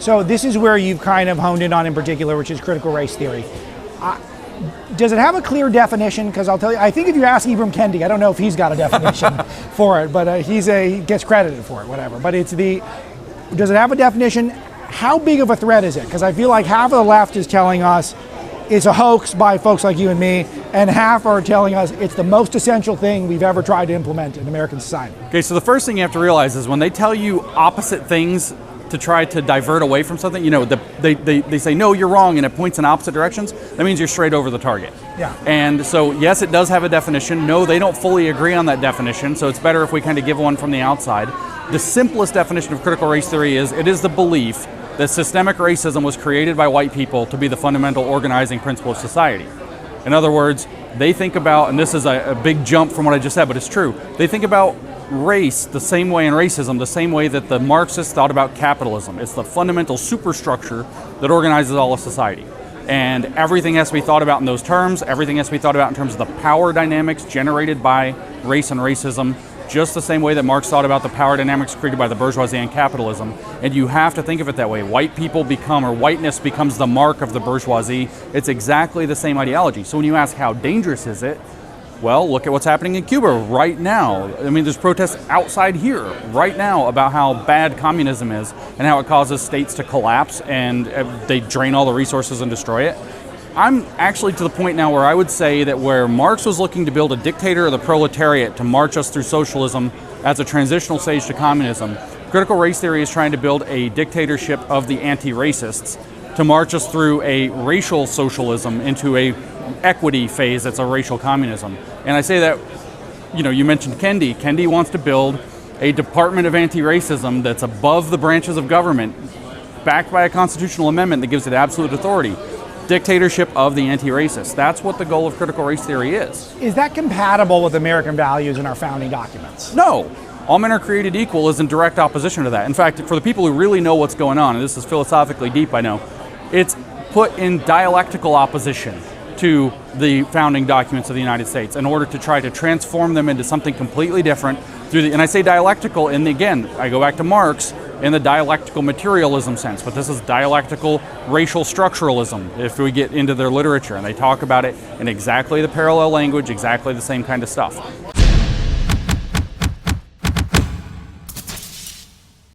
So this is where you've kind of honed in on in particular, which is critical race theory. Does it have a clear definition? Because I'll tell you, I think if you ask Ibram Kendi, I don't know if he's got a definition for it, but he gets credited for it, whatever. But does it have a definition? How big of a threat is it? Because I feel like half of the left is telling us it's a hoax by folks like you and me, and half are telling us it's the most essential thing we've ever tried to implement in American society. Okay, so the first thing you have to realize is when they tell you opposite things to try to divert away from something, they say, no, you're wrong, and it points in opposite directions, that means you're straight over the target. Yeah. And so, yes, it does have a definition. No, they don't fully agree on that definition, so it's better if we kind of give one from the outside. The simplest definition of critical race theory is, it is the belief that systemic racism was created by white people to be the fundamental organizing principle of society. In other words, they think about, and this is a big jump from what I just said, but it's true, they think about race the same way, and racism the same way that the Marxists thought about capitalism. It's the fundamental superstructure that organizes all of society. And everything has to be thought about in those terms. Everything has to be thought about in terms of the power dynamics generated by race and racism, just the same way that Marx thought about the power dynamics created by the bourgeoisie and capitalism. And you have to think of it that way. White people become, or whiteness becomes the mark of the bourgeoisie. It's exactly the same ideology. So when you ask how dangerous is it, well, look at what's happening in Cuba right now. I mean, there's protests outside here right now about how bad communism is and how it causes states to collapse and they drain all the resources and destroy it. I'm actually to the point now where I would say that where Marx was looking to build a dictator of the proletariat to march us through socialism as a transitional stage to communism, critical race theory is trying to build a dictatorship of the anti-racists to march us through a racial socialism into a equity phase that's a racial communism. And I say that, you mentioned Kendi. Kendi wants to build a department of anti-racism that's above the branches of government, backed by a constitutional amendment that gives it absolute authority. Dictatorship of the anti-racists. That's what the goal of critical race theory is. Is that compatible with American values in our founding documents? No. All men are created equal is in direct opposition to that. In fact, for the people who really know what's going on, and this is philosophically deep, I know, it's put in dialectical opposition to the founding documents of the United States in order to try to transform them into something completely different and I say dialectical, and again, I go back to Marx in the dialectical materialism sense, but this is dialectical racial structuralism if we get into their literature, and they talk about it in exactly the parallel language, exactly the same kind of stuff.